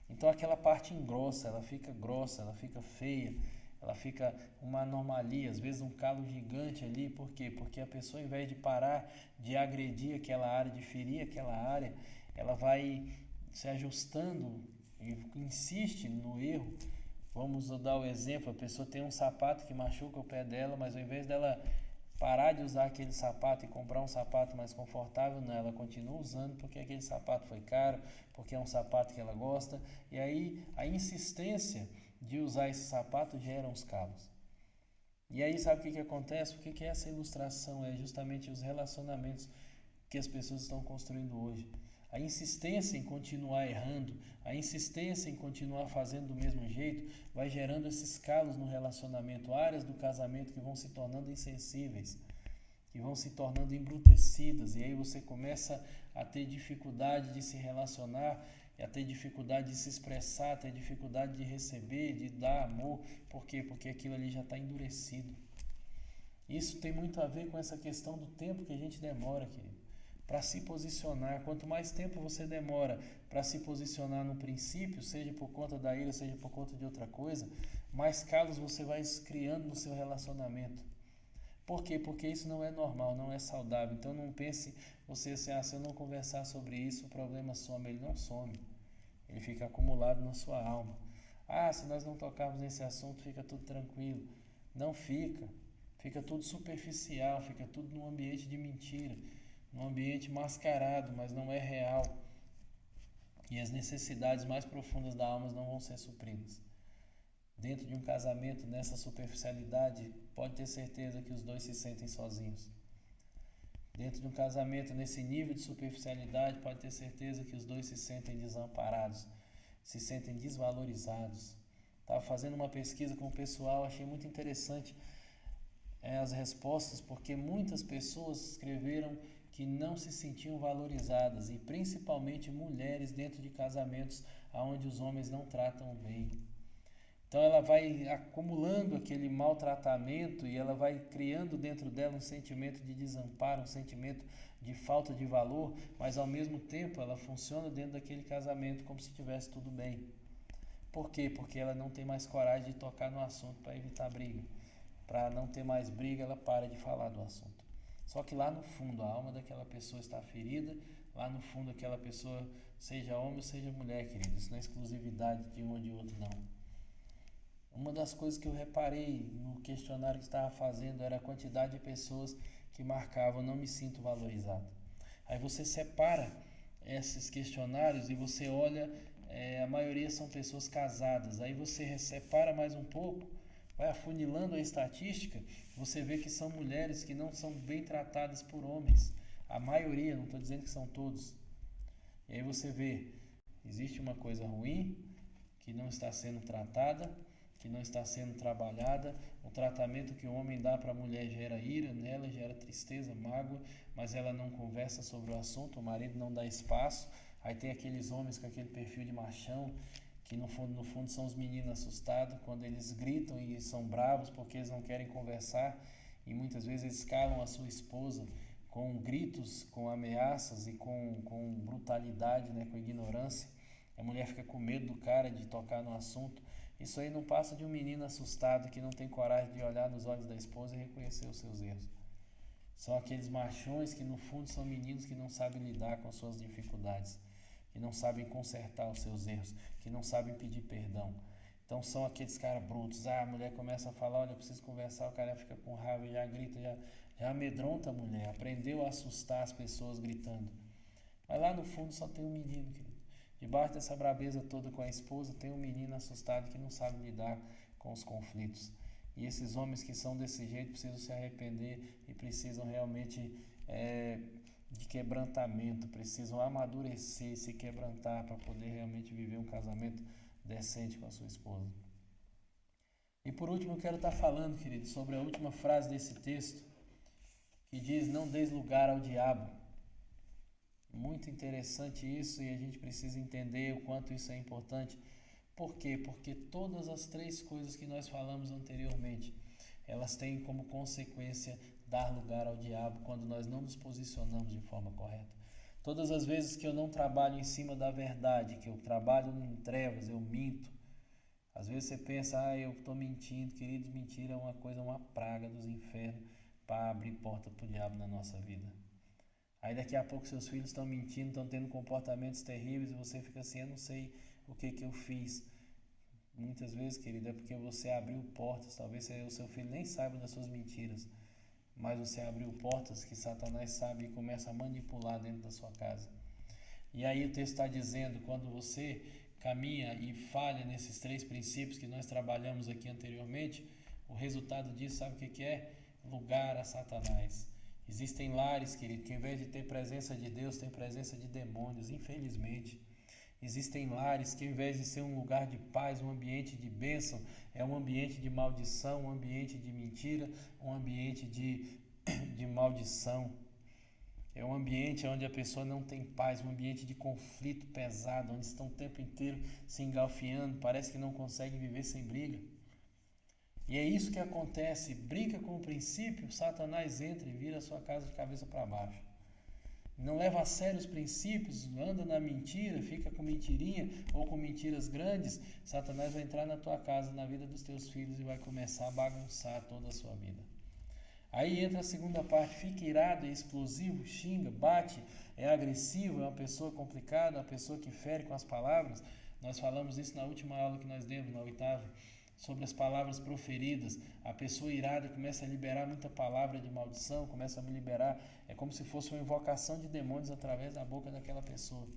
A: Então aquela parte engrossa, ela fica feia, ela fica uma anomalia, às vezes um calo gigante ali. Por quê? Porque a pessoa, ao invés de parar de agredir aquela área, de ferir aquela área, ela vai se ajustando e insiste no erro. Vamos dar o exemplo: a pessoa tem um sapato que machuca o pé dela, mas ao invés dela parar de usar aquele sapato e comprar um sapato mais confortável, não, ela continua usando porque aquele sapato foi caro, porque é um sapato que ela gosta, e aí a insistência de usar esse sapato gera uns calos. E aí sabe o que acontece? O que é essa ilustração? É justamente os relacionamentos que as pessoas estão construindo hoje. A insistência em continuar errando, a insistência em continuar fazendo do mesmo jeito, vai gerando esses calos no relacionamento, áreas do casamento que vão se tornando insensíveis, que vão se tornando embrutecidas, e aí você começa a ter dificuldade de se relacionar, a ter dificuldade de se expressar, a ter dificuldade de receber, de dar amor. Por quê? Porque aquilo ali já está endurecido. Isso tem muito a ver com essa questão do tempo que a gente demora, querido, para se posicionar. Quanto mais tempo você demora para se posicionar no princípio, seja por conta da ira, seja por conta de outra coisa, mais calos você vai criando no seu relacionamento. Por quê? Porque isso não é normal, não é saudável. Então não pense você assim, se eu não conversar sobre isso, o problema some. Ele não some. Ele fica acumulado na sua alma. Se nós não tocarmos nesse assunto, fica tudo tranquilo. Não fica. Fica tudo superficial, fica tudo num ambiente de mentira, num ambiente mascarado, mas não é real. E as necessidades mais profundas da alma não vão ser supridas. Dentro de um casamento, nessa superficialidade, pode ter certeza que os dois se sentem sozinhos. Dentro de um casamento, nesse nível de superficialidade, pode ter certeza que os dois se sentem desamparados, se sentem desvalorizados. Estava fazendo uma pesquisa com o pessoal, achei muito interessante as respostas, porque muitas pessoas escreveram que não se sentiam valorizadas, e principalmente mulheres dentro de casamentos onde os homens não tratam bem. Então ela vai acumulando aquele maltratamento e ela vai criando dentro dela um sentimento de desamparo, um sentimento de falta de valor, mas ao mesmo tempo ela funciona dentro daquele casamento como se estivesse tudo bem. Por quê? Porque ela não tem mais coragem de tocar no assunto para evitar briga. Para não ter mais briga, ela para de falar do assunto. Só que lá no fundo, a alma daquela pessoa está ferida, lá no fundo aquela pessoa, seja homem ou seja mulher, querido, isso não é exclusividade de um ou de outro, não. Uma das coisas que eu reparei no questionário que estava fazendo era a quantidade de pessoas que marcavam "não me sinto valorizado". Aí você separa esses questionários e você olha, a maioria são pessoas casadas. Aí você separa mais um pouco, vai afunilando a estatística, você vê que são mulheres que não são bem tratadas por homens. A maioria, não estou dizendo que são todos. E aí você vê, existe uma coisa ruim que não está sendo tratada, que não está sendo trabalhada. O tratamento que o homem dá para a mulher gera ira nela, gera tristeza, mágoa, mas ela não conversa sobre o assunto, o marido não dá espaço. Aí tem aqueles homens com aquele perfil de machão, que no fundo são os meninos assustados, quando eles gritam e são bravos porque eles não querem conversar, e muitas vezes eles calam a sua esposa com gritos, com ameaças e com brutalidade, né, com ignorância. A mulher fica com medo do cara de tocar no assunto. Isso aí não passa de um menino assustado que não tem coragem de olhar nos olhos da esposa e reconhecer os seus erros. São aqueles machões que no fundo são meninos que não sabem lidar com as suas dificuldades, que não sabem consertar os seus erros, que não sabem pedir perdão. Então são aqueles caras brutos. A mulher começa a falar, olha, eu preciso conversar, o cara fica com raiva, já grita, já amedronta a mulher, aprendeu a assustar as pessoas gritando. Mas lá no fundo só tem um menino, querido. Debaixo dessa brabeza toda com a esposa, tem um menino assustado que não sabe lidar com os conflitos. E esses homens que são desse jeito precisam se arrepender e precisam realmente de quebrantamento, precisam amadurecer, se quebrantar para poder realmente viver um casamento decente com a sua esposa. E por último, eu quero estar falando, querido, sobre a última frase desse texto, que diz: não deis lugar ao diabo. Muito interessante isso, e a gente precisa entender o quanto isso é importante. Por quê? Porque todas as três coisas que nós falamos anteriormente, elas têm como consequência dar lugar ao diabo quando nós não nos posicionamos de forma correta. Todas as vezes que eu não trabalho em cima da verdade, que eu trabalho em trevas, eu minto. Às vezes você pensa, eu estou mentindo. Queridos, mentira é uma coisa, uma praga dos infernos para abrir porta para o diabo na nossa vida. Aí daqui a pouco seus filhos estão mentindo, estão tendo comportamentos terríveis e você fica assim, eu não sei o que eu fiz. Muitas vezes, querido, é porque você abriu portas, talvez o seu filho nem saiba das suas mentiras, mas você abriu portas que Satanás sabe e começa a manipular dentro da sua casa. E aí o texto está dizendo, quando você caminha e falha nesses três princípios que nós trabalhamos aqui anteriormente, o resultado disso, sabe o que é? Lugar a Satanás. Existem lares, querido, que ao invés de ter presença de Deus, tem presença de demônios, infelizmente. Existem lares que ao invés de ser um lugar de paz, um ambiente de bênção, é um ambiente de maldição, um ambiente de mentira, um ambiente de maldição. É um ambiente onde a pessoa não tem paz, um ambiente de conflito pesado, onde estão o tempo inteiro se engalfiando, parece que não conseguem viver sem briga. E é isso que acontece, brinca com o princípio, Satanás entra e vira a sua casa de cabeça para baixo. Não leva a sério os princípios, anda na mentira, fica com mentirinha ou com mentiras grandes, Satanás vai entrar na tua casa, na vida dos teus filhos e vai começar a bagunçar toda a sua vida. Aí entra a segunda parte, fica irado, é explosivo, xinga, bate, é agressivo, é uma pessoa complicada, uma pessoa que fere com as palavras. Nós falamos isso na última aula que nós demos, na 8ª, sobre as palavras proferidas. A pessoa irada começa a liberar muita palavra de maldição, começa a liberar, é como se fosse uma invocação de demônios através da boca daquela pessoa.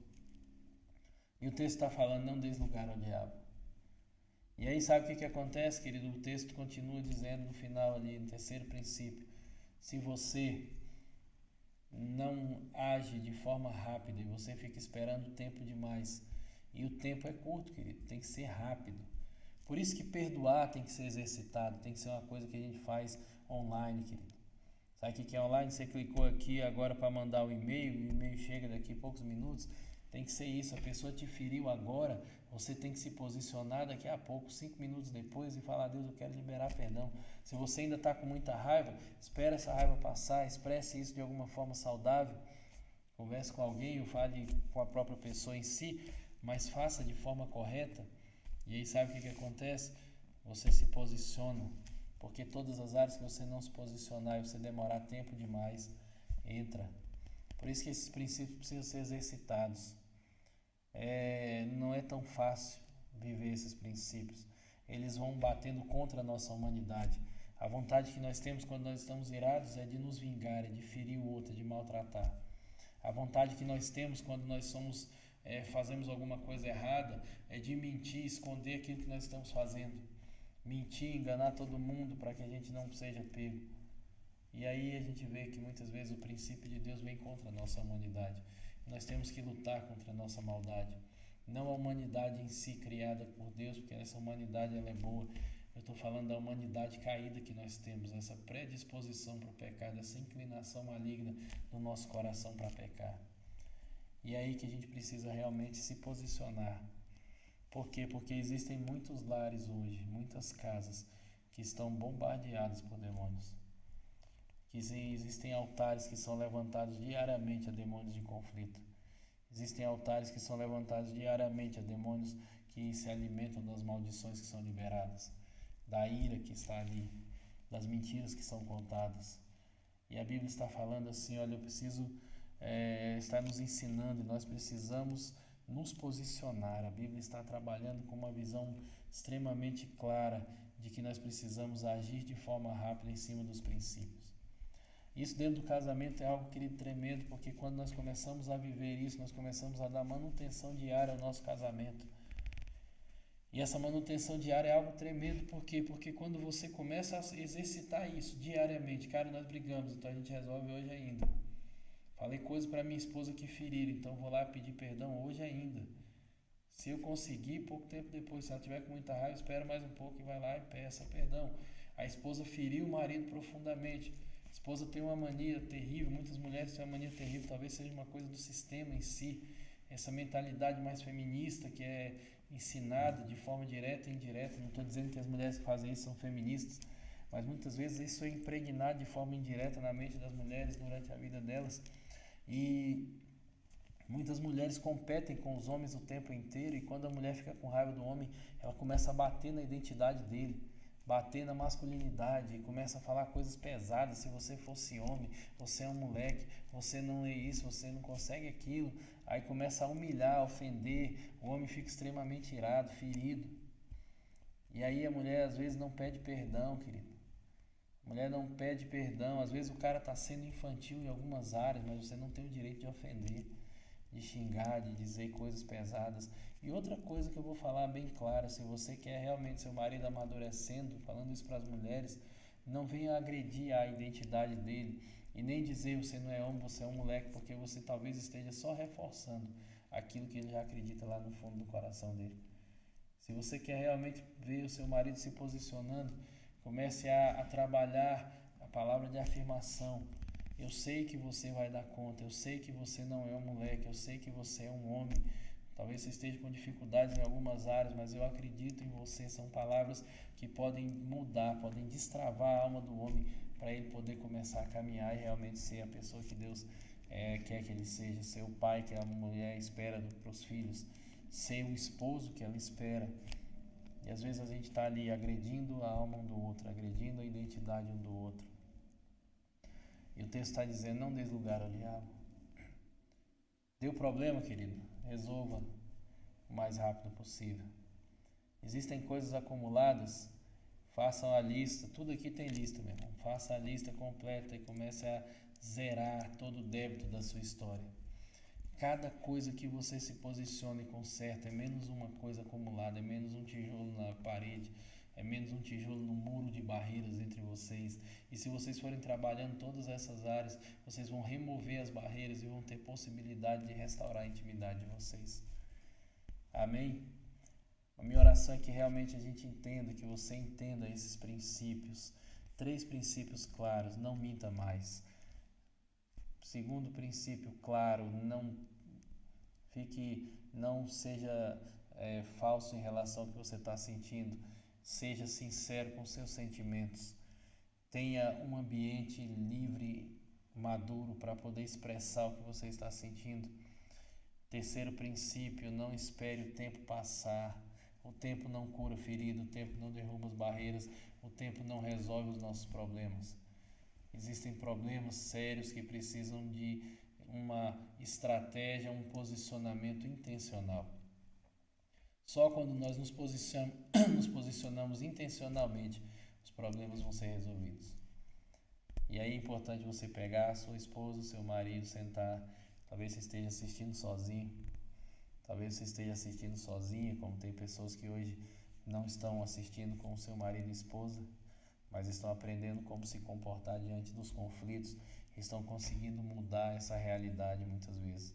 A: E o texto está falando, não deis lugar ao diabo. E aí sabe o que acontece, querido? O texto continua dizendo no final ali, no 3º princípio, se você não age de forma rápida e você fica esperando o tempo demais, e o tempo é curto, querido, tem que ser rápido. Por isso que perdoar tem que ser exercitado, tem que ser uma coisa que a gente faz online, querido. Sabe o que é online? Você clicou aqui agora para mandar o e-mail chega daqui a poucos minutos. Tem que ser isso, a pessoa te feriu agora, você tem que se posicionar daqui a pouco, 5 minutos depois, e falar, Deus, eu quero liberar perdão. Se você ainda está com muita raiva, espera essa raiva passar, expresse isso de alguma forma saudável, converse com alguém ou fale com a própria pessoa em si, mas faça de forma correta. E aí sabe o que acontece? Você se posiciona, porque todas as áreas que você não se posicionar e você demorar tempo demais, entra. Por isso que esses princípios precisam ser exercitados. Não é tão fácil viver esses princípios. Eles vão batendo contra a nossa humanidade. A vontade que nós temos quando nós estamos irados é de nos vingar, é de ferir o outro, é de maltratar. A vontade que nós temos quando nós fazemos alguma coisa errada é de mentir, esconder aquilo que nós estamos fazendo. Mentir, enganar todo mundo para que a gente não seja pego. E aí a gente vê que muitas vezes o princípio de Deus vem contra a nossa humanidade. Nós temos que lutar contra a nossa maldade. Não a humanidade em si criada por Deus, porque essa humanidade ela é boa. Eu estou falando da humanidade caída que nós temos, essa predisposição para o pecado, essa inclinação maligna no nosso coração para pecar. E é aí que a gente precisa realmente se posicionar. Por quê? Porque existem muitos lares hoje, muitas casas que estão bombardeadas por demônios. Que existem altares que são levantados diariamente a demônios de conflito. Existem altares que são levantados diariamente a demônios que se alimentam das maldições que são liberadas, da ira que está ali, das mentiras que são contadas. E a Bíblia está falando assim, olha, eu preciso estar nos ensinando e nós precisamos nos posicionar. A Bíblia está trabalhando com uma visão extremamente clara de que nós precisamos agir de forma rápida em cima dos princípios. Isso dentro do casamento é algo, querido, tremendo, porque quando nós começamos a viver isso, nós começamos a dar manutenção diária ao nosso casamento. E essa manutenção diária é algo tremendo, por quê? Porque quando você começa a exercitar isso diariamente, cara, nós brigamos, então a gente resolve hoje ainda. Falei coisas para minha esposa que feriram, então vou lá pedir perdão hoje ainda. Se eu conseguir, pouco tempo depois, se ela tiver com muita raiva, espera mais um pouco e vai lá e peça perdão. A esposa feriu o marido profundamente. A esposa tem uma mania terrível, muitas mulheres têm uma mania terrível, talvez seja uma coisa do sistema em si, essa mentalidade mais feminista que é ensinada de forma direta e indireta. Não estou dizendo que as mulheres que fazem isso são feministas, mas muitas vezes isso é impregnado de forma indireta na mente das mulheres durante a vida delas. E muitas mulheres competem com os homens o tempo inteiro, e quando a mulher fica com raiva do homem, ela começa a bater na identidade dele, bater na masculinidade, e começa a falar coisas pesadas. Se você fosse homem, você é um moleque, você não é isso, você não consegue aquilo. Aí começa a humilhar, a ofender, o homem fica extremamente irado, ferido. E aí a mulher às vezes não pede perdão, querido. A mulher não pede perdão, às vezes o cara está sendo infantil em algumas áreas, mas você não tem o direito de ofender, de xingar, de dizer coisas pesadas. E outra coisa que eu vou falar bem clara, se você quer realmente seu marido amadurecendo, falando isso para as mulheres, não venha agredir a identidade dele e nem dizer você não é homem, você é um moleque, porque você talvez esteja só reforçando aquilo que ele já acredita lá no fundo do coração dele. Se você quer realmente ver o seu marido se posicionando, comece a trabalhar a palavra de afirmação. Eu sei que você vai dar conta, eu sei que você não é um moleque, eu sei que você é um homem. Talvez você esteja com dificuldades em algumas áreas, mas eu acredito em você. São palavras que podem mudar, podem destravar a alma do homem para ele poder começar a caminhar e realmente ser a pessoa que Deus quer que ele seja, ser o pai que a mulher espera para os filhos, ser o esposo que ela espera. E às vezes a gente está ali agredindo a alma um do outro, agredindo a identidade um do outro. E o texto está dizendo, não dê lugar ao diabo. Deu problema, querido? Resolva o mais rápido possível. Existem coisas acumuladas? Façam a lista. Tudo aqui tem lista, meu irmão. Faça a lista completa e comece a zerar todo o débito da sua história. Cada coisa que você se posicione e conserta é menos uma coisa acumulada, é menos um tijolo na parede, é menos um tijolo no muro de barreiras entre vocês. E se vocês forem trabalhando todas essas áreas, vocês vão remover as barreiras e vão ter possibilidade de restaurar a intimidade de vocês. Amém? A minha oração é que realmente a gente entenda, que você entenda esses princípios. 3 princípios claros, não minta mais. Segundo princípio claro, não seja falso em relação ao que você está sentindo. Seja sincero com seus sentimentos. Tenha um ambiente livre, maduro, para poder expressar o que você está sentindo. Terceiro princípio, não espere o tempo passar. O tempo não cura ferida, o tempo não derruba as barreiras, o tempo não resolve os nossos problemas. Existem problemas sérios que precisam de uma estratégia, um posicionamento intencional. Só quando nós nos posicionamos intencionalmente, os problemas vão ser resolvidos. E aí é importante você pegar a sua esposa, o seu marido, sentar. Talvez você esteja assistindo sozinho. Talvez você esteja assistindo sozinha, como tem pessoas que hoje não estão assistindo com o seu marido e esposa, mas estão aprendendo como se comportar diante dos conflitos, estão conseguindo mudar essa realidade muitas vezes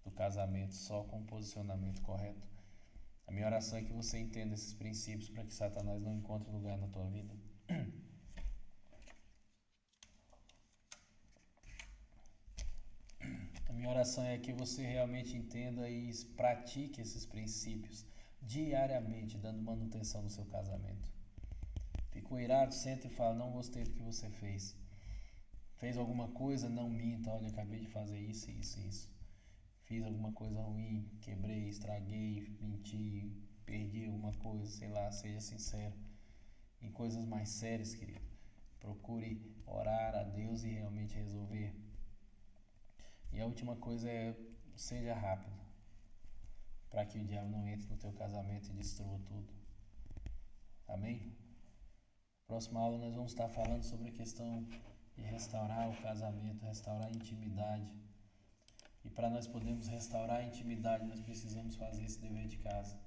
A: do casamento só com o posicionamento correto. A minha oração é que você entenda esses princípios para que Satanás não encontre lugar na tua vida. A minha oração é que você realmente entenda e pratique esses princípios diariamente, dando manutenção no seu casamento. Ficou irado, senta e fala, não gostei do que você fez. Fez alguma coisa, não minta, olha, acabei de fazer isso, isso, isso. Fiz alguma coisa ruim, quebrei, estraguei, menti, perdi alguma coisa, sei lá, seja sincero. Em coisas mais sérias, querido, procure orar a Deus e realmente resolver. E a última coisa é, seja rápido, para que o diabo não entre no teu casamento e destrua tudo. Amém? Próxima aula nós vamos estar falando sobre a questão de restaurar o casamento, restaurar a intimidade. E para nós podermos restaurar a intimidade, nós precisamos fazer esse dever de casa.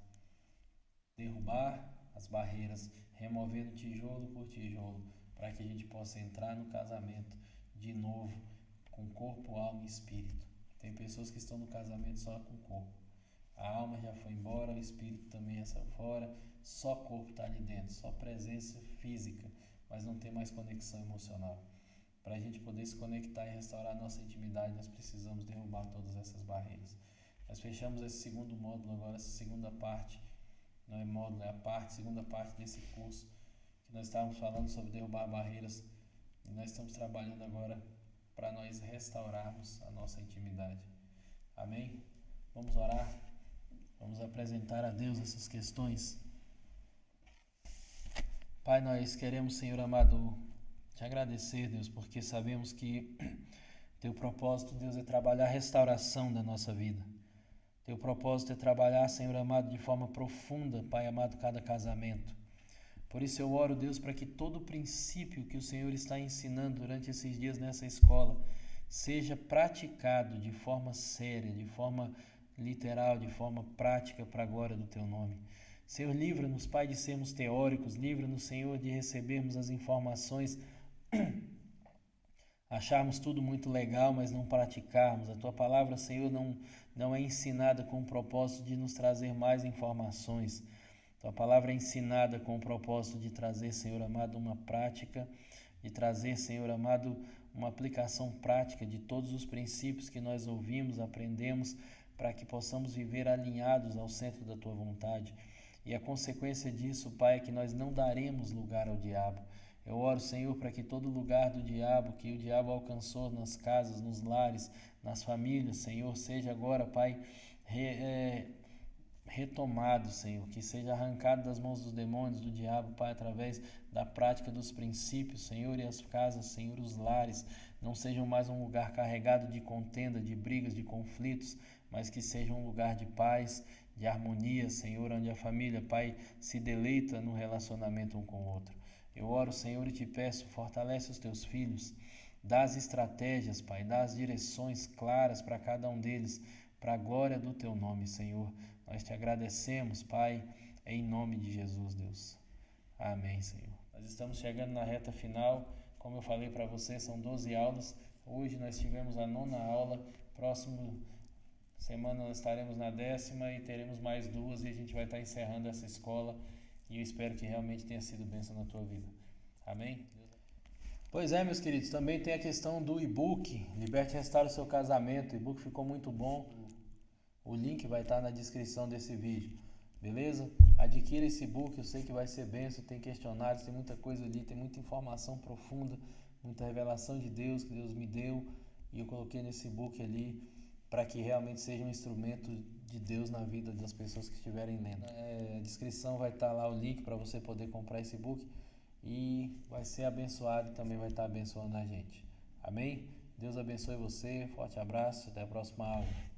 A: Derrubar as barreiras, removendo tijolo por tijolo, para que a gente possa entrar no casamento de novo, com corpo, alma e espírito. Tem pessoas que estão no casamento só com o corpo. A alma já foi embora, o espírito também já saiu fora, só corpo está ali dentro, só presença física, mas não tem mais conexão emocional. Para a gente poder se conectar e restaurar a nossa intimidade, nós precisamos derrubar todas essas barreiras. Nós fechamos esse segundo módulo agora, essa segunda parte, não é módulo, é a parte, segunda parte desse curso, que nós estávamos falando sobre derrubar barreiras, e nós estamos trabalhando agora para nós restaurarmos a nossa intimidade. Amém? Vamos orar? Vamos apresentar a Deus essas questões. Pai, nós queremos, Senhor amado, te agradecer, Deus, porque sabemos que teu propósito, Deus, é trabalhar a restauração da nossa vida. Teu propósito é trabalhar, Senhor amado, de forma profunda, Pai amado, cada casamento. Por isso eu oro, Deus, para que todo princípio que o Senhor está ensinando durante esses dias nessa escola seja praticado de forma séria, de forma literal, de forma prática para a glória do Teu nome. Senhor, livra-nos, Pai, de sermos teóricos, livra-nos, Senhor, de recebermos as informações, acharmos tudo muito legal, mas não praticarmos. A Tua palavra, Senhor, não é ensinada com o propósito de nos trazer mais informações. Tua palavra é ensinada com o propósito de trazer, Senhor amado, uma prática, de trazer, Senhor amado, uma aplicação prática de todos os princípios que nós ouvimos, aprendemos, para que possamos viver alinhados ao centro da Tua vontade. E a consequência disso, Pai, é que nós não daremos lugar ao diabo. Eu oro, Senhor, para que todo lugar do diabo, que o diabo alcançou nas casas, nos lares, nas famílias, Senhor, seja agora, Pai, retomado, Senhor, que seja arrancado das mãos dos demônios, do diabo, Pai, através da prática dos princípios, Senhor, e as casas, Senhor, os lares, não sejam mais um lugar carregado de contenda, de brigas, de conflitos, mas que seja um lugar de paz, de harmonia, Senhor, onde a família, Pai, se deleita no relacionamento um com o outro. Eu oro, Senhor, e te peço, fortalece os teus filhos, dá as estratégias, Pai, dá as direções claras para cada um deles, para a glória do teu nome, Senhor. Nós te agradecemos, Pai, em nome de Jesus, Deus. Amém, Senhor. Nós estamos chegando na reta final. Como eu falei para você, são 12 aulas. Hoje nós tivemos a 9ª aula. Próximo semana nós estaremos na 10ª e teremos mais 2 e a gente vai estar encerrando essa escola. E eu espero que realmente tenha sido bênção na tua vida. Amém? Pois é, meus queridos, também tem a questão do e-book, Liberte e Restaure o Seu Casamento. O e-book ficou muito bom. O link vai estar na descrição desse vídeo, beleza? Adquira esse e-book, eu sei que vai ser bênção, tem questionários, tem muita coisa ali, tem muita informação profunda, muita revelação de Deus que Deus me deu e eu coloquei nesse e-book ali para que realmente seja um instrumento de Deus na vida das pessoas que estiverem lendo. A descrição vai estar lá o link para você poder comprar esse e-book e vai ser abençoado e também vai estar abençoando a gente. Amém? Deus abençoe você, forte abraço, até a próxima aula.